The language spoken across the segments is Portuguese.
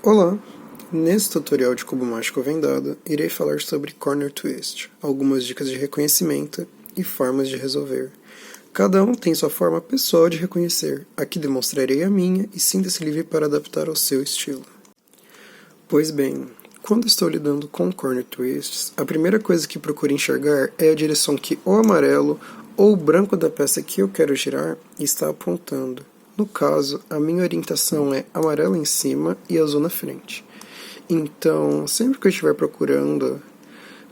Olá! Nesse tutorial de cubo mágico vendado, irei falar sobre Corner Twist, algumas dicas de reconhecimento e formas de resolver. Cada um tem sua forma pessoal de reconhecer, aqui demonstrarei a minha e sinta-se livre para adaptar ao seu estilo. Pois bem, quando estou lidando com Corner Twists, a primeira coisa que procuro enxergar é a direção que o amarelo ou o branco da peça que eu quero girar está apontando. No caso, a minha orientação é amarelo em cima e azul na frente. Então, sempre que eu estiver procurando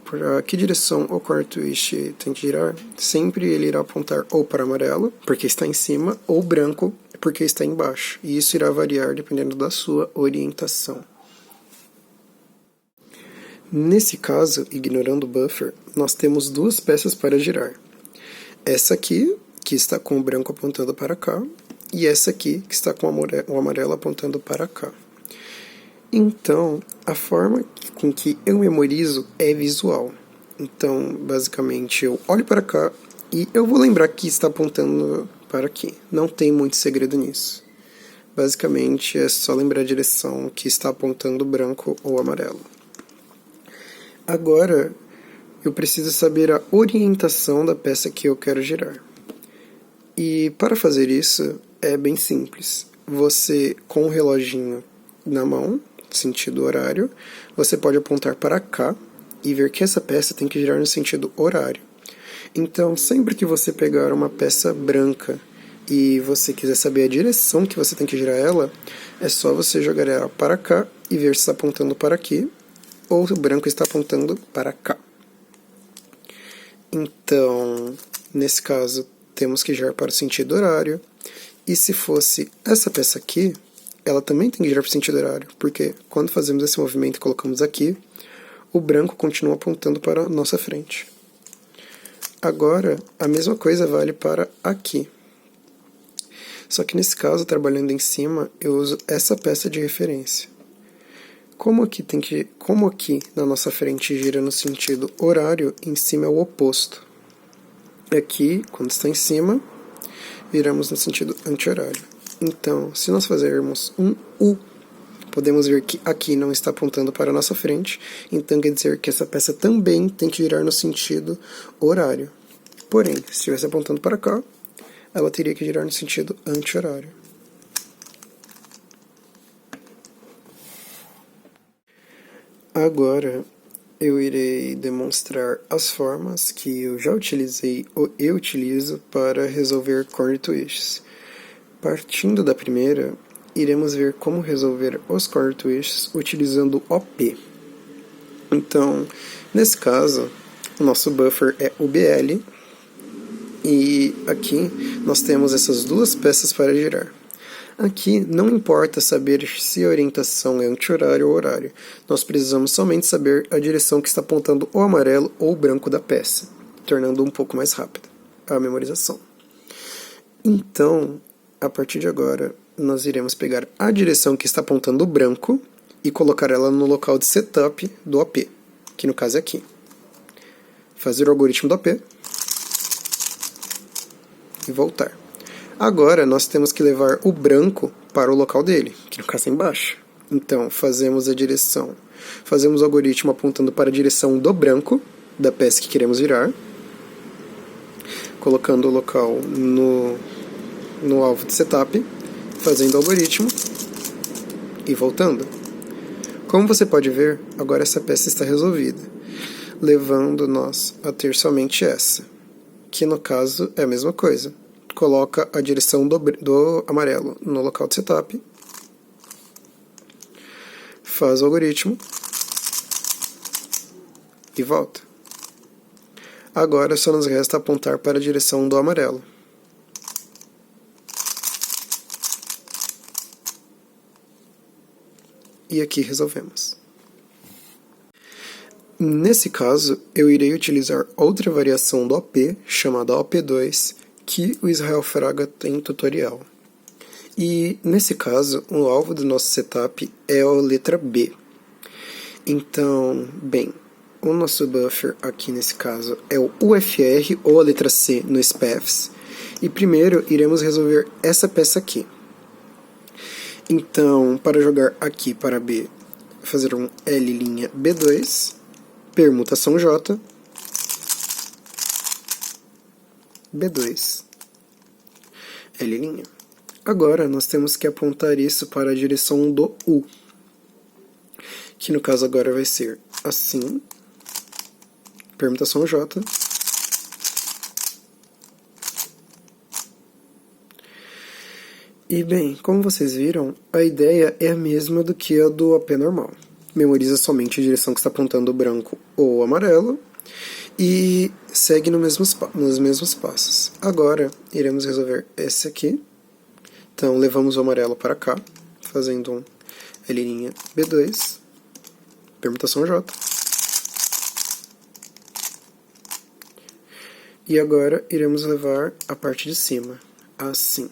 para que direção o Corner Twist tem que girar, sempre ele irá apontar ou para amarelo, porque está em cima, ou branco, porque está embaixo. E isso irá variar dependendo da sua orientação. Nesse caso, ignorando o buffer, nós temos duas peças para girar. Essa aqui, que está com o branco apontando para cá, e essa aqui, que está com o amarelo apontando para cá. Então, a forma com que eu memorizo é visual. Então, basicamente, eu olho para cá e eu vou lembrar que está apontando para aqui. Não tem muito segredo nisso. Basicamente, é só lembrar a direção que está apontando branco ou amarelo. Agora, eu preciso saber a orientação da peça que eu quero girar. E para fazer isso, é bem simples. Você, com o reloginho na mão, sentido horário, você pode apontar para cá e ver que essa peça tem que girar no sentido horário. Então, sempre que você pegar uma peça branca e você quiser saber a direção que você tem que girar ela, é só você jogar ela para cá e ver se está apontando para aqui, ou o branco está apontando para cá. Então, nesse caso, temos que girar para o sentido horário. E se fosse essa peça aqui, ela também tem que girar para o sentido horário, porque quando fazemos esse movimento e colocamos aqui, o branco continua apontando para a nossa frente. Agora, a mesma coisa vale para aqui. Só que nesse caso, trabalhando em cima, eu uso essa peça de referência. Como aqui na nossa frente gira no sentido horário, em cima é o oposto. Aqui, quando está em cima, viramos no sentido anti-horário. Então, se nós fizermos um U, podemos ver que aqui não está apontando para a nossa frente, então quer dizer que essa peça também tem que girar no sentido horário. Porém, se estivesse apontando para cá, ela teria que girar no sentido anti-horário. Agora, eu irei demonstrar as formas que eu já utilizei ou eu utilizo para resolver Corner Twists. Partindo da primeira, iremos ver como resolver os Corner Twists utilizando OP. Então, nesse caso, o nosso buffer é o BL, e aqui nós temos essas duas peças para girar. Aqui não importa saber se a orientação é anti-horário ou horário, nós precisamos somente saber a direção que está apontando o amarelo ou o branco da peça, tornando um pouco mais rápida a memorização. Então, a partir de agora, nós iremos pegar a direção que está apontando o branco e colocar ela no local de setup do OP, que no caso é aqui. Fazer o algoritmo do OP e voltar. Agora, nós temos que levar o branco para o local dele, que no caso é embaixo. Então, fazemos a direção. Fazemos o algoritmo apontando para a direção do branco, da peça que queremos virar. Colocando o local no alvo de setup. Fazendo o algoritmo. E voltando. Como você pode ver, agora essa peça está resolvida. Levando nós a ter somente essa. Que no caso é a mesma coisa. Coloca a direção do amarelo no local de setup, faz o algoritmo e volta. Agora só nos resta apontar para a direção do amarelo. E aqui resolvemos. Nesse caso, eu irei utilizar outra variação do OP, chamada OP2, que o Israel Fraga tem tutorial. E, nesse caso, o alvo do nosso setup é a letra B. Então, bem, o nosso buffer aqui nesse caso é o UFR ou a letra C no SPAFs. E primeiro iremos resolver essa peça aqui. Então, para jogar aqui para B, fazer um L' B2, permutação J, B2, L'. Agora, nós temos que apontar isso para a direção do U, que no caso agora vai ser assim, permutação J, e bem, como vocês viram, a ideia é a mesma do que a do AP normal. Memoriza somente a direção que está apontando o branco ou o amarelo e segue nos mesmos passos. Agora, iremos resolver esse aqui. Então, levamos o amarelo para cá, fazendo um L' B2, permutação J. E agora, iremos levar a parte de cima, assim.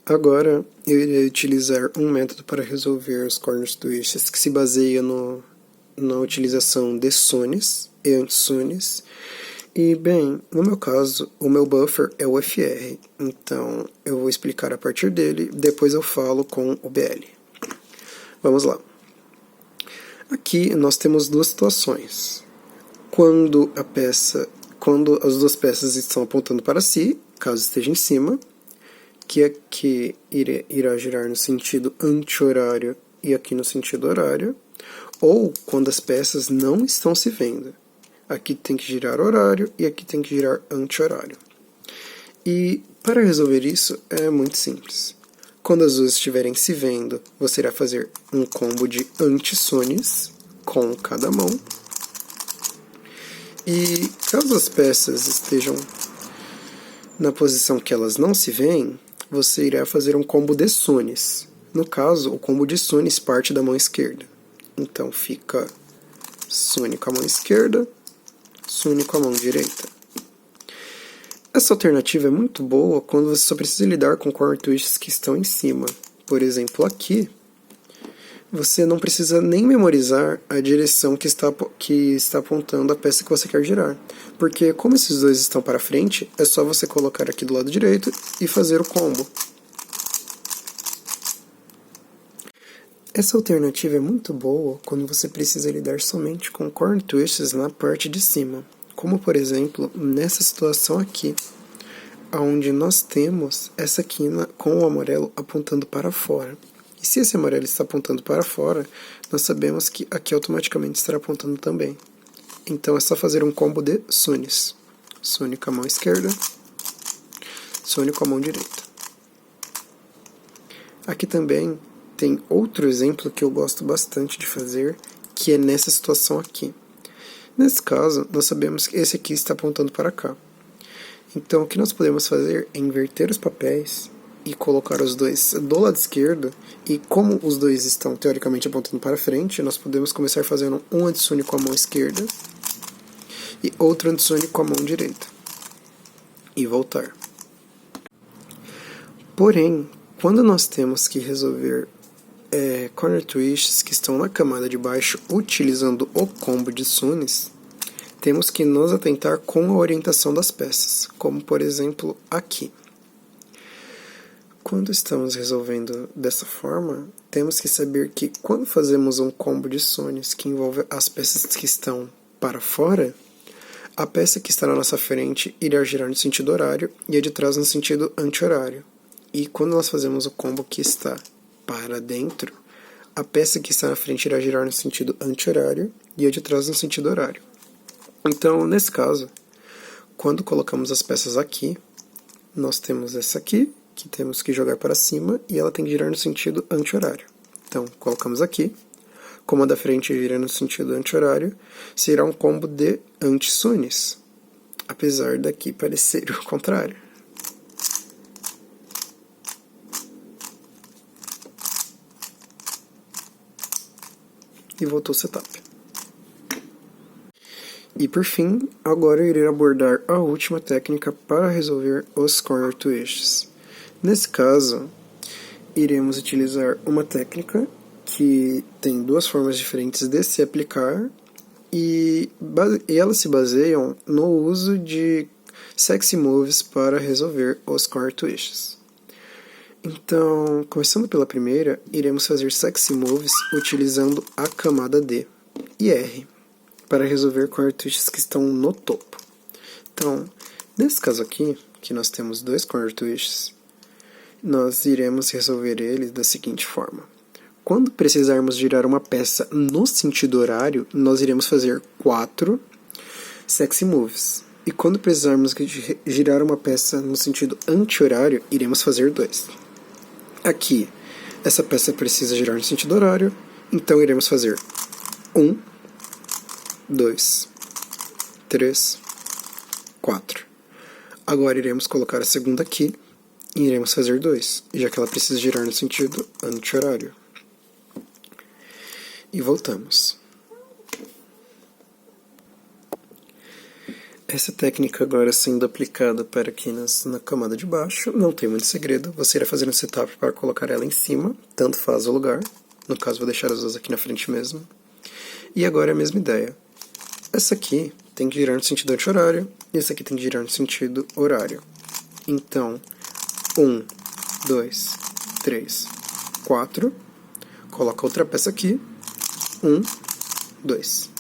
Agora, eu irei utilizar um método para resolver os corner twists que se baseia na utilização de SUNEs e anti-SUNEs. E, bem, no meu caso, o meu buffer é o FR, então eu vou explicar a partir dele, depois eu falo com o BL. Vamos lá. Aqui nós temos duas situações. Quando as duas peças estão apontando para si, caso esteja em cima, que aqui irá girar no sentido anti-horário e aqui no sentido horário, ou quando as peças não estão se vendo. Aqui tem que girar horário e aqui tem que girar anti-horário. E para resolver isso é muito simples. Quando as duas estiverem se vendo, você irá fazer um combo de anti-SUNEs com cada mão. E caso as peças estejam na posição que elas não se veem, você irá fazer um combo de SUNEs. No caso, o combo de SUNEs parte da mão esquerda. Então fica SUNE com a mão esquerda, SUNE com a mão direita. Essa alternativa é muito boa quando você só precisa lidar com corner twists que estão em cima. Por exemplo, aqui, você não precisa nem memorizar a direção que está apontando a peça que você quer girar. Porque como esses dois estão para frente, é só você colocar aqui do lado direito e fazer o combo. Essa alternativa é muito boa quando você precisa lidar somente com corner twists na parte de cima. Como, por exemplo, nessa situação aqui, onde nós temos essa quina com o amarelo apontando para fora. E se esse amarelo está apontando para fora, nós sabemos que aqui automaticamente estará apontando também. Então é só fazer um combo de SUNEs. SUNE com a mão esquerda, SUNE com a mão direita. Aqui também tem outro exemplo que eu gosto bastante de fazer, que é nessa situação aqui. Nesse caso, nós sabemos que esse aqui está apontando para cá. Então o que nós podemos fazer é inverter os papéis e colocar os dois do lado esquerdo, e como os dois estão teoricamente apontando para frente, nós podemos começar fazendo um anti-SUNE com a mão esquerda e outro anti-SUNE com a mão direita, e voltar. Porém, quando nós temos que resolver corner twists que estão na camada de baixo utilizando o combo de SUNEs, temos que nos atentar com a orientação das peças, como por exemplo aqui. Quando estamos resolvendo dessa forma, temos que saber que quando fazemos um combo de SUNEs que envolve as peças que estão para fora, a peça que está na nossa frente irá girar no sentido horário e a de trás no sentido anti-horário. E quando nós fazemos o combo que está para dentro, a peça que está na frente irá girar no sentido anti-horário e a de trás no sentido horário. Então, nesse caso, quando colocamos as peças aqui, nós temos essa aqui, que temos que jogar para cima, e ela tem que girar no sentido anti-horário. Então, colocamos aqui, como a da frente gira no sentido anti-horário, será um combo de anti-SUNEs, apesar daqui parecer o contrário. E voltou o setup. E por fim, agora eu irei abordar a última técnica para resolver os corner twists. Nesse caso, iremos utilizar uma técnica que tem duas formas diferentes de se aplicar e elas se baseiam no uso de sexy moves para resolver os core twists. Então, começando pela primeira, iremos fazer sexy moves utilizando a camada D e R para resolver core twists que estão no topo. Então, nesse caso aqui, que nós temos dois core twists, nós iremos resolver eles da seguinte forma. Quando precisarmos girar uma peça no sentido horário, nós iremos fazer 4 sexy moves. E quando precisarmos girar uma peça no sentido anti-horário, iremos fazer 2. Aqui, essa peça precisa girar no sentido horário, então iremos fazer 1, 2, 3, 4. Agora iremos colocar a segunda aqui e iremos fazer 2, já que ela precisa girar no sentido anti-horário. E voltamos. Essa técnica agora sendo aplicada para aqui na camada de baixo, não tem muito segredo, você irá fazer um setup para colocar ela em cima, tanto faz o lugar, no caso vou deixar as duas aqui na frente mesmo. E agora é a mesma ideia. Essa aqui tem que girar no sentido anti-horário, e essa aqui tem que girar no sentido horário. Então, 1, 2, 3, 4, coloca outra peça aqui, 1, 2.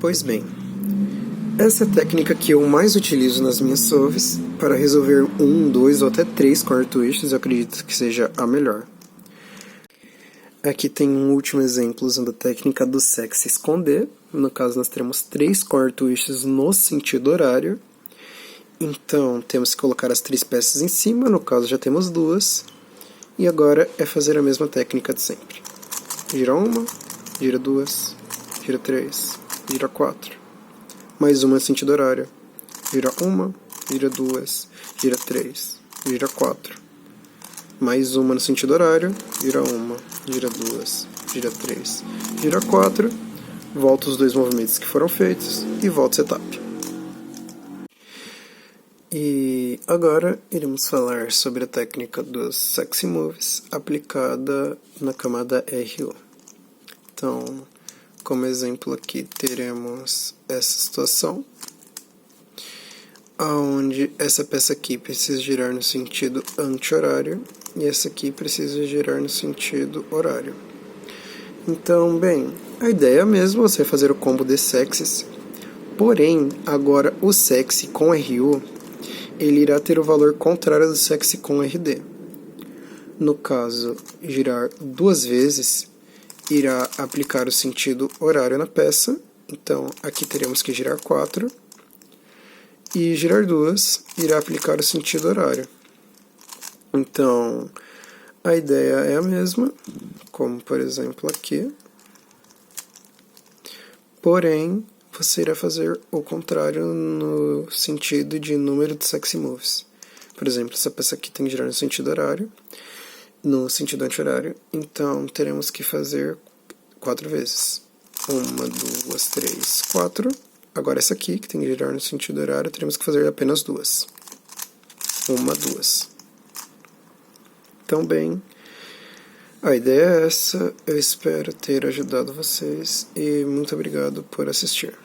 Pois bem, essa é a técnica que eu mais utilizo nas minhas solves para resolver 1, 2 ou até 3 core twists, eu acredito que seja a melhor. Aqui tem um último exemplo usando a técnica do sexy esconder. No caso, nós teremos 3 core twists no sentido horário. Então, temos que colocar as 3 peças em cima, no caso já temos 2. E agora é fazer a mesma técnica de sempre. Gira 1, gira 2, gira 3, gira 4. Mais uma no sentido horário. Gira 1, gira 2, gira 3, gira 4. Mais uma no sentido horário. Gira 1, gira 2, gira 3, gira 4. Volta os 2 movimentos que foram feitos e volta o setup. E agora iremos falar sobre a técnica dos sexy moves aplicada na camada RO. Então, como exemplo aqui teremos essa situação, onde essa peça aqui precisa girar no sentido anti-horário e essa aqui precisa girar no sentido horário. Então, bem, a ideia é mesmo você fazer o combo de sexys, porém, agora o sexy com RO ele irá ter o valor contrário do sexy com RD. No caso, girar 2 vezes irá aplicar o sentido horário na peça, então aqui teremos que girar 4, e girar 2 irá aplicar o sentido horário. Então, a ideia é a mesma, como por exemplo aqui, porém, você irá fazer o contrário no sentido de número de sexy moves. Por exemplo, essa peça aqui tem que girar no sentido horário, no sentido anti-horário, então teremos que fazer 4 vezes. 1, 2, 3, 4. Agora essa aqui, que tem que girar no sentido horário, teremos que fazer apenas 2. 1, 2. Então, bem, a ideia é essa, eu espero ter ajudado vocês e muito obrigado por assistir.